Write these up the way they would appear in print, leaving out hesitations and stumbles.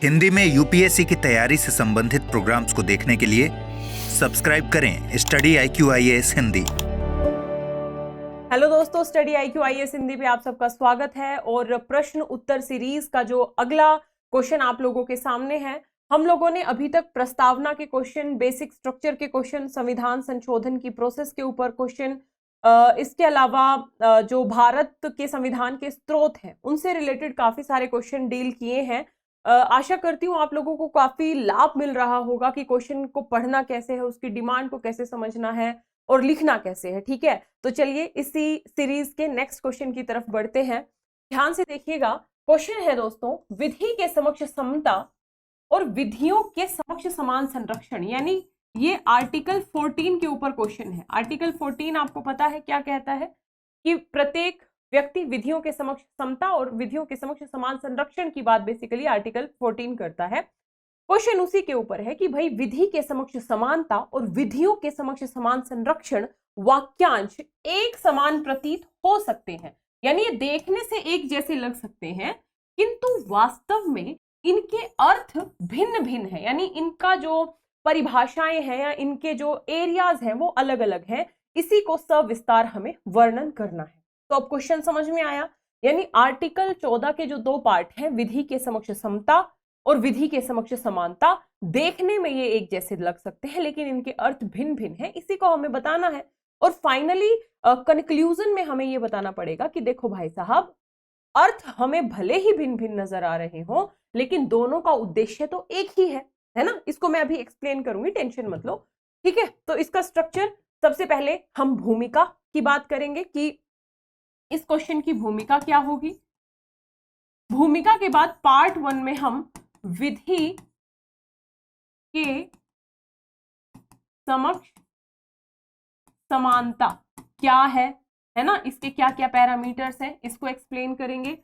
हिंदी में यूपीएससी की तैयारी से संबंधित प्रोग्राम्स को देखने के लिए सब्सक्राइब करें study IQ IAS Hindi. Hello दोस्तों, स्टडी IQ IAS हिंदी पे आप सबका स्वागत है। और प्रश्न उत्तर सीरीज का जो अगला क्वेश्चन आप लोगों के सामने है, हम लोगों ने अभी तक प्रस्तावना के क्वेश्चन, बेसिक स्ट्रक्चर के क्वेश्चन, संविधान संशोधन की प्रोसेस के ऊपर क्वेश्चन, इसके अलावा जो भारत के संविधान के स्रोत हैं उनसे रिलेटेड काफी सारे क्वेश्चन डील किए हैं। आशा करती हूँ आप लोगों को काफी लाभ मिल रहा होगा कि क्वेश्चन को पढ़ना कैसे है, उसकी डिमांड को कैसे समझना है और लिखना कैसे है। ठीक है, तो चलिए इसी सीरीज के नेक्स्ट क्वेश्चन की तरफ बढ़ते हैं। ध्यान से देखिएगा, क्वेश्चन है दोस्तों, विधि के समक्ष समता और विधियों के समक्ष समान संरक्षण, यानी ये आर्टिकल 14 के ऊपर क्वेश्चन है। आर्टिकल 14 आपको पता है क्या कहता है कि प्रत्येक व्यक्ति विधियों के समक्ष समता और विधियों के समक्ष समान संरक्षण की बात बेसिकली आर्टिकल 14 करता है। क्वेश्चन उसी के ऊपर है कि भाई विधि के समक्ष समानता और विधियों के समक्ष समान संरक्षण वाक्यांश एक समान प्रतीत हो सकते हैं, यानी ये देखने से एक जैसे लग सकते हैं किंतु वास्तव में इनके अर्थ भिन्न भिन्न है, यानी इनका जो परिभाषाएं हैं या इनके जो एरियाज हैं वो अलग अलग हैं। इसी को सविस्तार हमें वर्णन करना है। तो अब क्वेश्चन समझ में आया, यानी आर्टिकल 14 के जो दो पार्ट हैं, विधि के समक्ष समता और विधि के समक्ष समानता, देखने में ये एक जैसे लग सकते हैं लेकिन इनके अर्थ भिन्न भिन्न हैं, इसी को हमें बताना है। और फाइनली कंक्लूजन में हमें ये बताना पड़ेगा कि देखो भाई साहब, अर्थ हमें भले ही भिन्न भिन्न नजर आ रहे हो लेकिन दोनों का उद्देश्य तो एक ही है ना। इसको मैं अभी एक्सप्लेन करूंगी, टेंशन मत लो। ठीक है, तो इसका स्ट्रक्चर, सबसे पहले हम भूमिका की बात करेंगे कि इस क्वेश्चन की भूमिका क्या होगी। भूमिका के बाद पार्ट 1 में हम विधि के समक्ष समानता क्या है ना, इसके क्या क्या पैरामीटर्स हैं, इसको एक्सप्लेन करेंगे।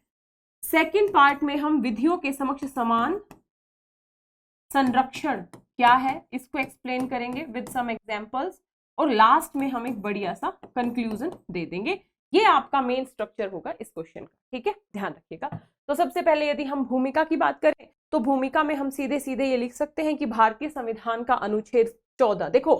सेकंड पार्ट में हम विधियों के समक्ष समान संरक्षण क्या है, इसको एक्सप्लेन करेंगे विद सम एग्जांपल्स। और लास्ट में हम एक बढ़िया सा कंक्लूजन दे देंगे। ये आपका मेन स्ट्रक्चर होगा इस क्वेश्चन का। ठीक है, ध्यान रखिएगा। तो सबसे पहले यदि हम भूमिका की बात करें तो भूमिका में हम सीधे सीधे ये लिख सकते हैं कि भारतीय संविधान का अनुच्छेद 14, देखो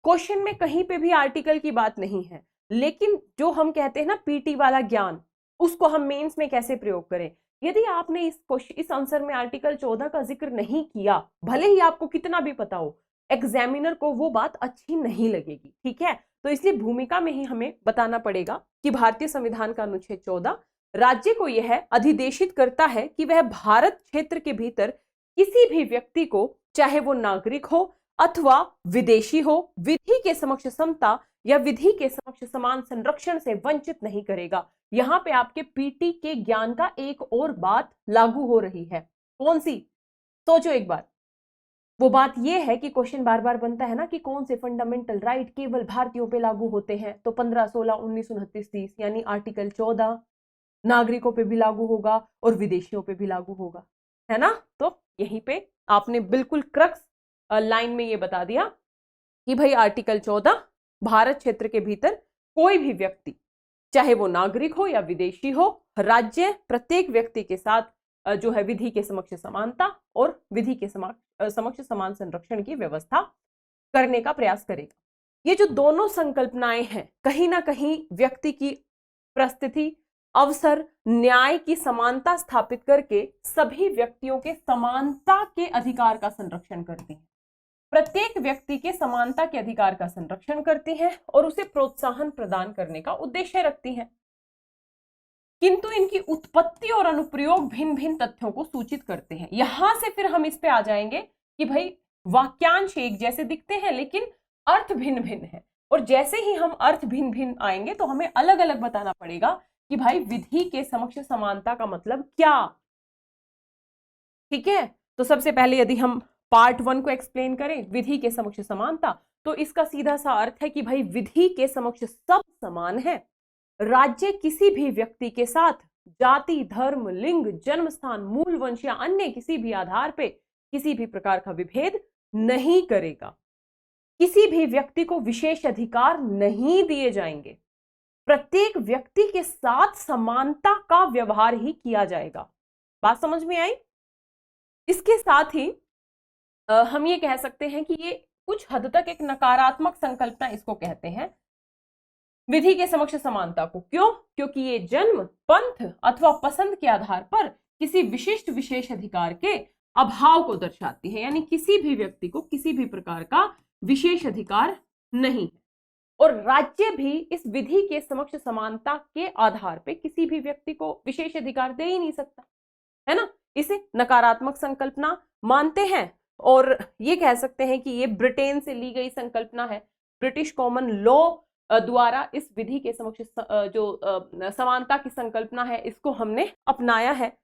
क्वेश्चन में कहीं पे भी आर्टिकल की बात नहीं है, लेकिन जो हम कहते हैं ना पीटी वाला ज्ञान, उसको हम मेंस में कैसे प्रयोग करें। यदि आपने इस आंसर में आर्टिकल 14 का जिक्र नहीं किया, भले ही आपको कितना भी पता हो, एग्जामिनर को वो बात अच्छी नहीं लगेगी। ठीक है, तो इसलिए भूमिका में ही हमें बताना पड़ेगा कि भारतीय संविधान का अनुच्छेद 14 राज्य को यह अधिदेशित करता है कि वह भारत क्षेत्र के भीतर किसी भी व्यक्ति को, चाहे वो नागरिक हो अथवा विदेशी हो, विधि के समक्ष समता या विधि के समक्ष समान संरक्षण से वंचित नहीं करेगा। यहां पे आपके पीटी के ज्ञान का एक और बात लागू हो रही है। कौन सी, सोचो एक बार। वो बात यह है कि क्वेश्चन बार बार बनता है ना कि कौन से फंडामेंटल राइट केवल भारतीयों पे लागू होते हैं, तो 15, 16, 19, 29, 30, यानी आर्टिकल 14 नागरिकों पे भी लागू होगा और विदेशियों पे भी लागू होगा, है ना। तो यहीं पे आपने बिल्कुल क्रक्स लाइन में ये बता दिया कि भाई आर्टिकल 14 भारत क्षेत्र के भीतर कोई भी व्यक्ति, चाहे वो नागरिक हो या विदेशी हो, राज्य प्रत्येक व्यक्ति के साथ जो है विधि के समक्ष समानता और विधि के समक्ष समान संरक्षण की व्यवस्था करने का प्रयास करेगा। ये जो दोनों संकल्पनाएं हैं, कहीं ना कहीं व्यक्ति की परिस्थिति, अवसर, न्याय की समानता स्थापित करके सभी व्यक्तियों के समानता के अधिकार का संरक्षण करती हैं, प्रत्येक व्यक्ति के समानता के अधिकार का संरक्षण करती हैं और उसे प्रोत्साहन प्रदान करने का उद्देश्य रखती हैं। किंतु इनकी उत्पत्ति और अनुप्रयोग भिन्न भिन्न तथ्यों को सूचित करते हैं। यहां से फिर हम इस पे आ जाएंगे कि भाई वाक्यांश एक जैसे दिखते हैं लेकिन अर्थ भिन्न भिन्न है, और जैसे ही हम अर्थ भिन्न भिन्न आएंगे तो हमें अलग अलग बताना पड़ेगा कि भाई विधि के समक्ष समानता का मतलब क्या। ठीक है, तो सबसे पहले यदि हम पार्ट 1 को एक्सप्लेन करें, विधि के समक्ष समानता, तो इसका सीधा सा अर्थ है कि भाई विधि के समक्ष सब समान है। राज्य किसी भी व्यक्ति के साथ जाति, धर्म, लिंग, जन्म स्थान, मूल वंश या अन्य किसी भी आधार पे किसी भी प्रकार का विभेद नहीं करेगा। किसी भी व्यक्ति को विशेष अधिकार नहीं दिए जाएंगे। प्रत्येक व्यक्ति के साथ समानता का व्यवहार ही किया जाएगा। बात समझ में आई? इसके साथ ही हम ये कह सकते हैं कि ये कुछ हद तक एक नकारात्मक संकल्पना इसको कहते हैं, विधि के समक्ष समानता को। क्यों? क्योंकि ये जन्म, पंथ अथवा पसंद के आधार पर किसी विशिष्ट विशेष अधिकार के अभाव को दर्शाती है, यानी किसी भी व्यक्ति को किसी भी प्रकार का विशेष अधिकार नहीं है। और राज्य भी इस विधि के समक्ष समानता के आधार पे किसी भी व्यक्ति को विशेष अधिकार दे ही नहीं सकता, है ना। इसे नकारात्मक संकल्पना मानते हैं और ये कह सकते हैं कि ये ब्रिटेन से ली गई संकल्पना है। ब्रिटिश कॉमन लॉ द्वारा इस विधि के समक्ष जो समानता की संकल्पना है इसको हमने अपनाया है।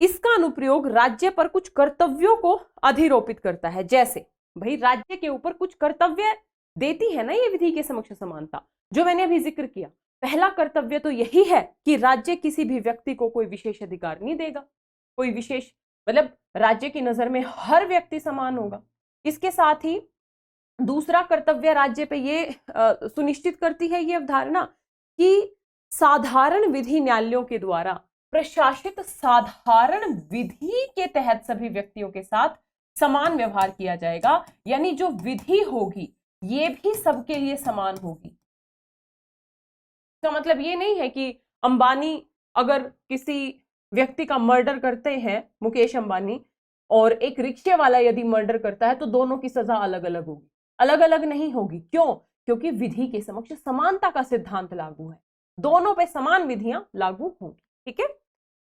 इसका अनुप्रयोग राज्य पर कुछ कर्तव्यों को अधिरोपित करता है। जैसे भाई राज्य के ऊपर कुछ कर्तव्य देती है ना ये विधि के समक्ष समानता, जो मैंने अभी जिक्र किया। पहला कर्तव्य तो यही है कि राज्य किसी भी व्यक्ति को कोई विशेष अधिकार नहीं देगा, कोई विशेष मतलब राज्य की नजर में हर व्यक्ति समान होगा। इसके साथ ही दूसरा कर्तव्य राज्य पे ये सुनिश्चित करती है ये अवधारणा कि साधारण विधि न्यायालयों के द्वारा प्रशासित साधारण विधि के तहत सभी व्यक्तियों के साथ समान व्यवहार किया जाएगा, यानी जो विधि होगी ये भी सबके लिए समान होगी। इसका मतलब ये नहीं है कि अंबानी अगर किसी व्यक्ति का मर्डर करते हैं, मुकेश अंबानी, और एक रिक्शे वाला यदि मर्डर करता है तो दोनों की सजा अलग अलग होगी, अलग अलग नहीं होगी। क्यों? क्योंकि विधि के समक्ष समानता का सिद्धांत लागू है, दोनों पे समान विधियां लागू होंगी। ठीक है,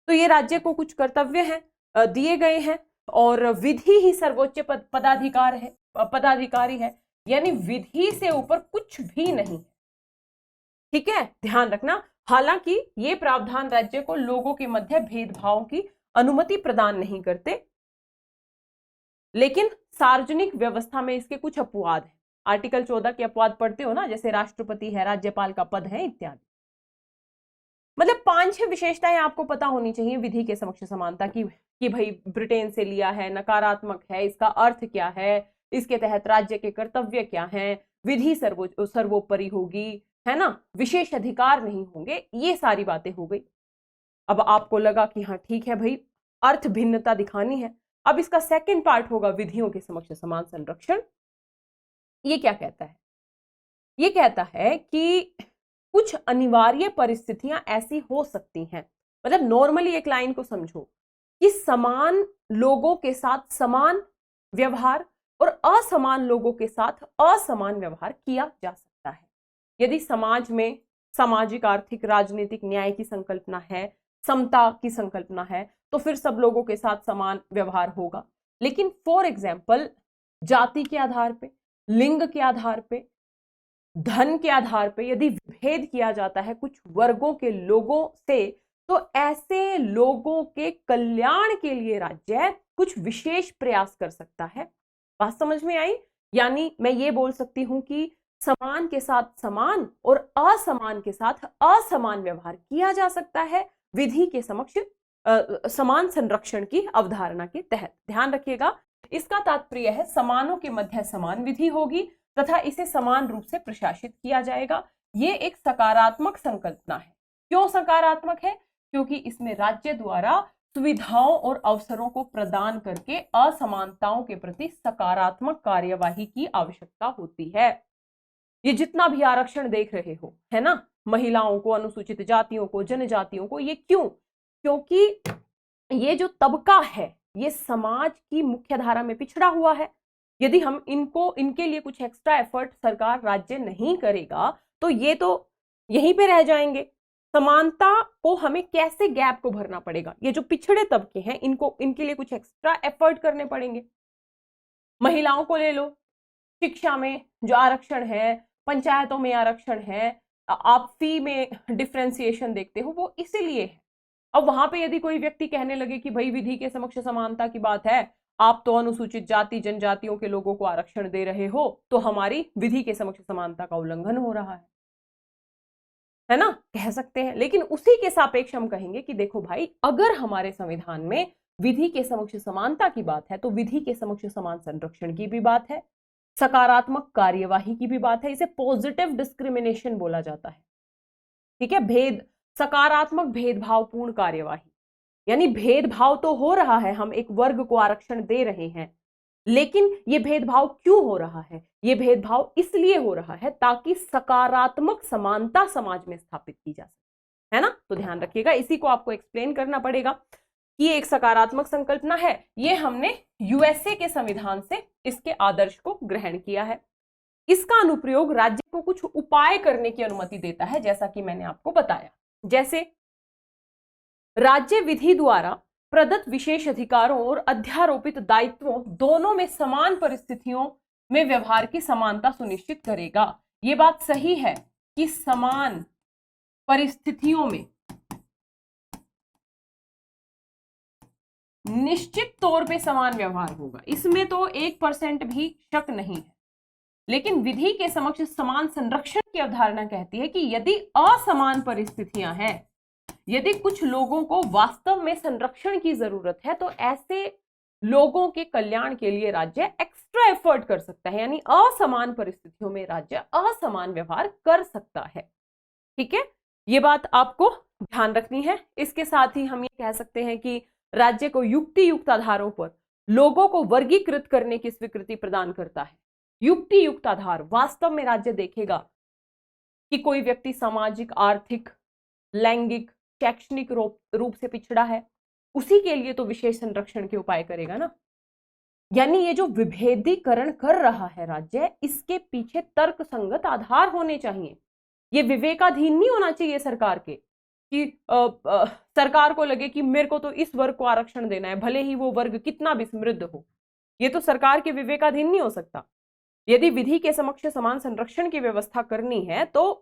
तो ये राज्य को कुछ कर्तव्य हैं दिए गए हैं और विधि ही सर्वोच्च पदाधिकारी है, यानी विधि से ऊपर कुछ भी नहीं। ठीक है, ध्यान रखना। हालांकि ये प्रावधान राज्य को लोगों के मध्य भेदभाव की अनुमति प्रदान नहीं करते, लेकिन सार्वजनिक व्यवस्था में इसके कुछ अपवाद हैं। आर्टिकल 14 के अपवाद पढ़ते हो ना, जैसे राष्ट्रपति है, राज्यपाल का पद है इत्यादि। मतलब 5-6 विशेषताएं आपको पता होनी चाहिए विधि के समक्ष समानता की कि भाई ब्रिटेन से लिया है, नकारात्मक है, इसका अर्थ क्या है, इसके तहत राज्य के कर्तव्य क्या हैं, विधि सर्वोपरि होगी, है ना, विशेष अधिकार नहीं होंगे, ये सारी बातें हो गई। अब आपको लगा कि हाँ ठीक है भाई, अर्थ भिन्नता दिखानी है। अब इसका सेकंड पार्ट होगा विधियों के समक्ष समान संरक्षण। ये क्या कहता है? ये कहता है कि कुछ अनिवार्य परिस्थितियां ऐसी हो सकती हैं, मतलब नॉर्मली एक लाइन को समझो कि समान लोगों के साथ समान व्यवहार और असमान लोगों के साथ असमान व्यवहार किया जा सकता है। यदि समाज में सामाजिक, आर्थिक, राजनीतिक न्याय की संकल्पना है, समता की संकल्पना है, तो फिर सब लोगों के साथ समान व्यवहार होगा। लेकिन फॉर एग्जाम्पल जाति के आधार पे, लिंग के आधार पे, धन के आधार पे यदि विभेद किया जाता है कुछ वर्गों के लोगों से, तो ऐसे लोगों के कल्याण के लिए राज्य कुछ विशेष प्रयास कर सकता है। बात समझ में आई? यानी मैं ये बोल सकती हूं कि समान के साथ समान और असमान के साथ असमान व्यवहार किया जा सकता है विधि के समक्ष समान संरक्षण की अवधारणा के तहत। ध्यान रखिएगा, इसका तात्पर्य है समानों के मध्य समान विधि होगी तथा इसे समान रूप से प्रशासित किया जाएगा। ये एक सकारात्मक संकल्पना है। क्यों सकारात्मक है? क्योंकि इसमें राज्य द्वारा सुविधाओं और अवसरों को प्रदान करके असमानताओं के प्रति सकारात्मक कार्यवाही की आवश्यकता होती है। ये जितना भी आरक्षण देख रहे हो, है ना, महिलाओं को, अनुसूचित जातियों को, जनजातियों को, ये क्यों? क्योंकि ये जो तबका है ये समाज की मुख्य धारा में पिछड़ा हुआ है। यदि हम इनके लिए कुछ एक्स्ट्रा एफर्ट सरकार, राज्य नहीं करेगा तो ये तो यहीं पे रह जाएंगे। समानता को हमें कैसे गैप को भरना पड़ेगा? ये जो पिछड़े तबके हैं इनके लिए कुछ एक्स्ट्रा एफर्ट करने पड़ेंगे। महिलाओं को ले लो, शिक्षा में जो आरक्षण है, पंचायतों में आरक्षण है, आप फी में डिफरेंशिएशन देखते हो, वो इसीलिए है। अब वहां पे यदि कोई व्यक्ति कहने लगे कि भाई विधि के समक्ष समानता की बात है, आप तो अनुसूचित जाति जनजातियों के लोगों को आरक्षण दे रहे हो, तो हमारी विधि के समक्ष समानता का उल्लंघन हो रहा है ना, कह सकते हैं। लेकिन उसी के सापेक्ष हम कहेंगे कि देखो भाई, अगर हमारे संविधान में विधि के समक्ष समानता की बात है तो विधि के समक्ष समान संरक्षण की भी बात है, सकारात्मक कार्यवाही की भी बात है। इसे पॉजिटिव डिस्क्रिमिनेशन बोला जाता है। ठीक है, सकारात्मक भेदभावपूर्ण कार्यवाही। यानी भेदभाव तो हो रहा है, हम एक वर्ग को आरक्षण दे रहे हैं, लेकिन ये भेदभाव क्यों हो रहा है? ये भेदभाव इसलिए हो रहा है ताकि सकारात्मक समानता समाज में स्थापित की जा सके, है ना? तो ध्यान रखिएगा, इसी को आपको एक्सप्लेन करना पड़ेगा कि ये एक सकारात्मक संकल्पना है। ये हमने यूएसए के संविधान से इसके आदर्श को ग्रहण किया है। इसका अनुप्रयोग राज्य को कुछ उपाय करने की अनुमति देता है, जैसा कि मैंने आपको बताया। जैसे राज्य विधि द्वारा प्रदत्त विशेष अधिकारों और अध्यारोपित दायित्वों दोनों में समान परिस्थितियों में व्यवहार की समानता सुनिश्चित करेगा। ये बात सही है कि समान परिस्थितियों में निश्चित तौर पे समान व्यवहार होगा, इसमें तो 1% भी शक नहीं है। लेकिन विधि के समक्ष समान संरक्षण की अवधारणा कहती है कि यदि असमान परिस्थितियां हैं, यदि कुछ लोगों को वास्तव में संरक्षण की जरूरत है, तो ऐसे लोगों के कल्याण के लिए राज्य एक्स्ट्रा एफर्ट कर सकता है, यानी असमान परिस्थितियों में राज्य असमान व्यवहार कर सकता है। ठीक है, ये बात आपको ध्यान रखनी है। इसके साथ ही हम ये कह सकते हैं कि राज्य को युक्ति युक्त आधारों पर लोगों को वर्गीकृत करने की स्वीकृति प्रदान करता है। युक्ति युक्त आधार, वास्तव में राज्य देखेगा कि कोई व्यक्ति सामाजिक, आर्थिक, लैंगिक, शैक्षणिक रूप से पिछड़ा है, उसी के लिए तो विशेष संरक्षण के उपाय करेगा ना। यानी ये जो विभेदीकरण कर रहा है राज्य, इसके पीछे तर्कसंगत आधार होने चाहिए। ये विवेकाधीन नहीं होना चाहिए सरकार के कि सरकार को लगे कि मेरे को तो इस वर्ग को आरक्षण देना है, भले ही वो वर्ग कितना भी समृद्ध हो। ये तो सरकार के विवेकाधीन नहीं हो सकता। यदि विधि के समक्ष समान संरक्षण की व्यवस्था करनी है तो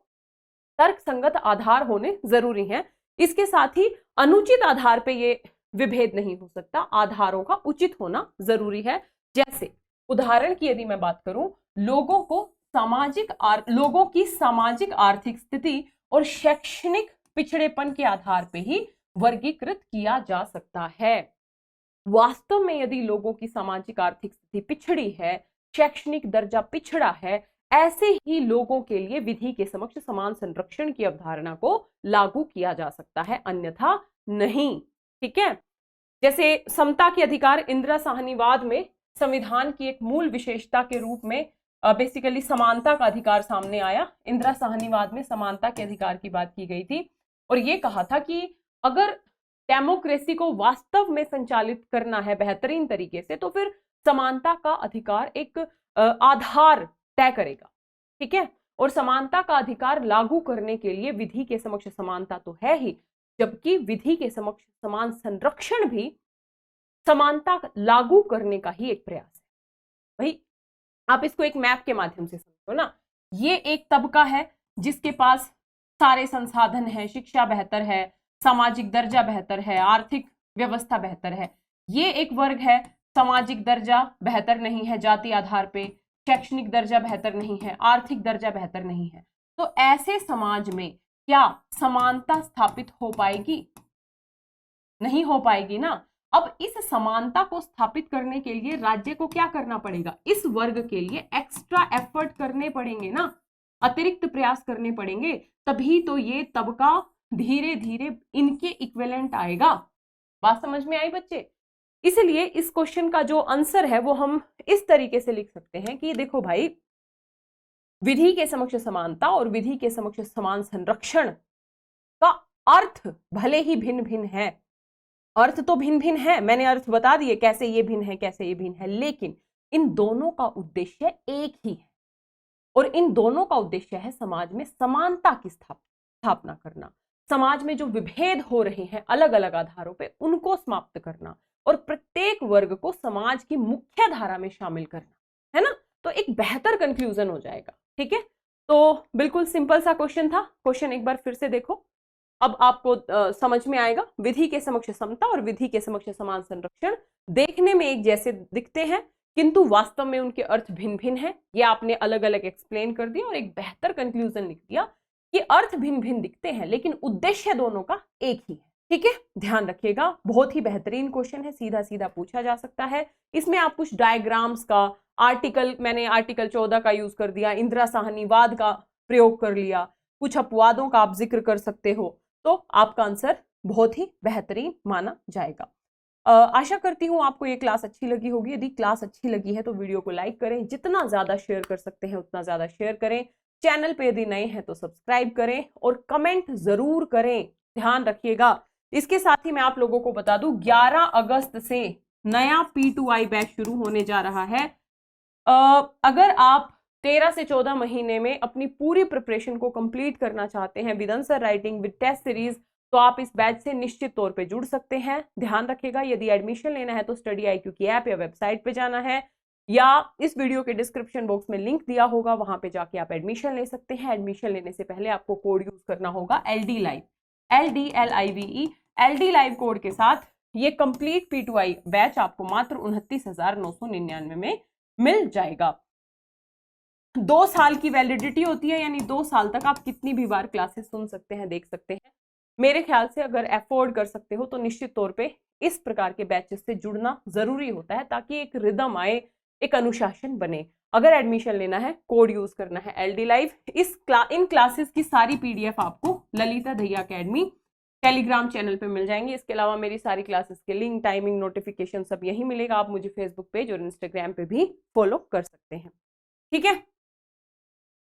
तर्कसंगत आधार होने जरूरी हैं। इसके साथ ही अनुचित आधार पे ये विभेद नहीं हो सकता, आधारों का उचित होना जरूरी है। जैसे उदाहरण की यदि मैं बात करूं, लोगों की सामाजिक आर्थिक स्थिति और शैक्षणिक पिछड़ेपन के आधार पे ही वर्गीकृत किया जा सकता है। वास्तव में यदि लोगों की सामाजिक आर्थिक स्थिति पिछड़ी है, शैक्षणिक दर्जा पिछड़ा है, ऐसे ही लोगों के लिए विधि के समक्ष समान संरक्षण की अवधारणा को लागू किया जा सकता है, अन्यथा नहीं। ठीक है, जैसे समता के अधिकार इंदिरा साहनीवाद में संविधान की एक मूल विशेषता के रूप में बेसिकली समानता का अधिकार सामने आया। इंदिरा साहनीवाद में समानता के अधिकार की बात की गई थी और ये कहा था कि अगर डेमोक्रेसी को वास्तव में संचालित करना है बेहतरीन तरीके से, तो फिर समानता का अधिकार एक आधार तय करेगा। ठीक है, और समानता का अधिकार लागू करने के लिए विधि के समक्ष समानता तो है ही, जबकि विधि के समक्ष समान संरक्षण भी समानता लागू करने का ही एक प्रयास है। भाई आप इसको एक मैप के माध्यम से समझो ना। ये एक तबका है जिसके पास सारे संसाधन है, शिक्षा बेहतर है, सामाजिक दर्जा बेहतर है, आर्थिक व्यवस्था बेहतर है। ये एक वर्ग है, सामाजिक दर्जा बेहतर नहीं है, जाति आधार पे शैक्षणिक दर्जा बेहतर नहीं है, आर्थिक दर्जा बेहतर नहीं है। तो ऐसे समाज में क्या समानता स्थापित हो पाएगी? नहीं हो पाएगी ना। अब इस समानता को स्थापित करने के लिए राज्य को क्या करना पड़ेगा? इस वर्ग के लिए एक्स्ट्रा एफर्ट करने पड़ेंगे ना, अतिरिक्त प्रयास करने पड़ेंगे, तभी तो ये तबका धीरे धीरे इनके इक्विवेलेंट आएगा। बात समझ में आई बच्चे? इसलिए इस क्वेश्चन का जो आंसर है वो हम इस तरीके से लिख सकते हैं कि देखो भाई, विधि के समक्ष समानता और विधि के समक्ष समान संरक्षण का अर्थ भले ही भिन्न भिन्न है, अर्थ तो भिन्न भिन्न है, मैंने अर्थ बता दिए कैसे ये भिन्न है, कैसे ये भिन्न है, लेकिन इन दोनों का उद्देश्य एक ही है और इन दोनों का उद्देश्य है समाज में समानता की स्थापना करना, समाज में जो विभेद हो रहे हैं अलग अलग आधारों पे उनको समाप्त करना और प्रत्येक वर्ग को समाज की मुख्य धारा में शामिल करना, है ना। तो एक बेहतर कंक्लूजन हो जाएगा। ठीक है, तो बिल्कुल सिंपल सा क्वेश्चन था। क्वेश्चन एक बार फिर से देखो, अब आपको समझ में आएगा। विधि के समक्ष समता और विधि के समक्ष समान संरक्षण देखने में एक जैसे दिखते हैं, किंतु वास्तव में उनके अर्थ भिन्न भिन्न हैं। ये आपने अलग अलग एक्सप्लेन कर दिया और एक बेहतर कंक्लूजन लिख दिया कि अर्थ भिन्न भिन्न दिखते हैं लेकिन उद्देश्य दोनों का एक ही है। ठीक है, ध्यान रखिएगा, बहुत ही बेहतरीन क्वेश्चन है, सीधा सीधा पूछा जा सकता है। इसमें आप कुछ डायग्राम्स का, आर्टिकल, मैंने आर्टिकल 14 का यूज कर दिया, इंदिरा साहनीवाद का प्रयोग कर लिया, कुछ अपवादों का आप जिक्र कर सकते हो, तो आपका आंसर बहुत ही बेहतरीन माना जाएगा। आशा करती हूँ आपको ये क्लास अच्छी लगी होगी। यदि क्लास अच्छी लगी है तो वीडियो को लाइक करें, जितना ज्यादा शेयर कर सकते हैं उतना ज्यादा शेयर करें। चैनल पे यदि नए हैं तो सब्सक्राइब करें और कमेंट जरूर करें, ध्यान रखिएगा। इसके साथ ही मैं आप लोगों को बता दूं 11 अगस्त से नया P2I बैच शुरू होने जा रहा है। अगर आप 13 से 14 महीने में अपनी पूरी प्रिपरेशन को कंप्लीट करना चाहते हैं with answer writing, with test series, तो आप इस बैच से निश्चित तौर पे जुड़ सकते हैं। ध्यान रखिएगा, यदि एडमिशन लेना है तो स्टडी IQ की ऐप या वेबसाइट पे जाना है, या इस वीडियो के डिस्क्रिप्शन बॉक्स में लिंक दिया होगा, वहां पे जाके आप एडमिशन ले सकते हैं। एडमिशन लेने से पहले आपको कोड यूज करना होगा LD Live, LDLIVE। LD Live code के साथ ये कंप्लीट P2I बैच आपको मात्र 29,999 में मिल जाएगा। 2 साल की वैलिडिटी होती है, यानी 2 साल तक आप कितनी भी बार क्लासेस सुन सकते हैं, देख सकते हैं। मेरे ख्याल से अगर अफोर्ड कर सकते हो तो निश्चित तौर पे इस प्रकार के बैचेस से जुड़ना जरूरी होता है, ताकि एक रिदम आए, एक अनुशासन बने। अगर एडमिशन लेना है, कोड यूज करना है LD Live। इन क्लासेस की सारी PDF आपको Lalita Dahiya academy Telegram channel पे मिल जाएंगे। इसके अलावा मेरी सारी क्लासेस के लिंक, टाइमिंग, नोटिफिकेशन सब यही मिलेगा। आप मुझे फेसबुक पेज और इंस्टाग्राम पे भी फॉलो कर सकते हैं, ठीक है।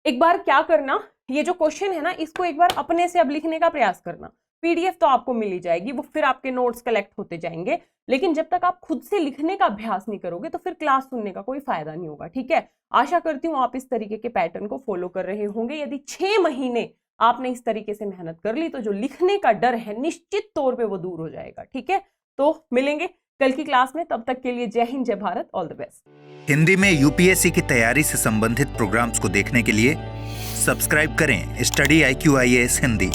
एक बार क्या करना, ये जो क्वेश्चन है ना, इसको एक बार अपने से अब लिखने का प्रयास करना। PDF तो आपको मिल ही जाएगी, वो फिर आपके नोट्स कलेक्ट होते जाएंगे, लेकिन जब तक आप खुद से लिखने का अभ्यास नहीं करोगे तो फिर क्लास सुनने का कोई फायदा नहीं होगा, ठीक है। आशा करती हूँ आप इस तरीके के पैटर्न को फॉलो कर रहे होंगे। यदि 6 महीने आपने इस तरीके से मेहनत कर ली तो जो लिखने का डर है निश्चित तौर पे वो दूर हो जाएगा, ठीक है। तो मिलेंगे कल की क्लास में, तब तक के लिए जय हिंद, जय Bharat, all the best. Hindi में UPSC की तैयारी से संबंधित प्रोग्राम्स को देखने के लिए सब्सक्राइब करें स्टडी IQ IAS हिंदी।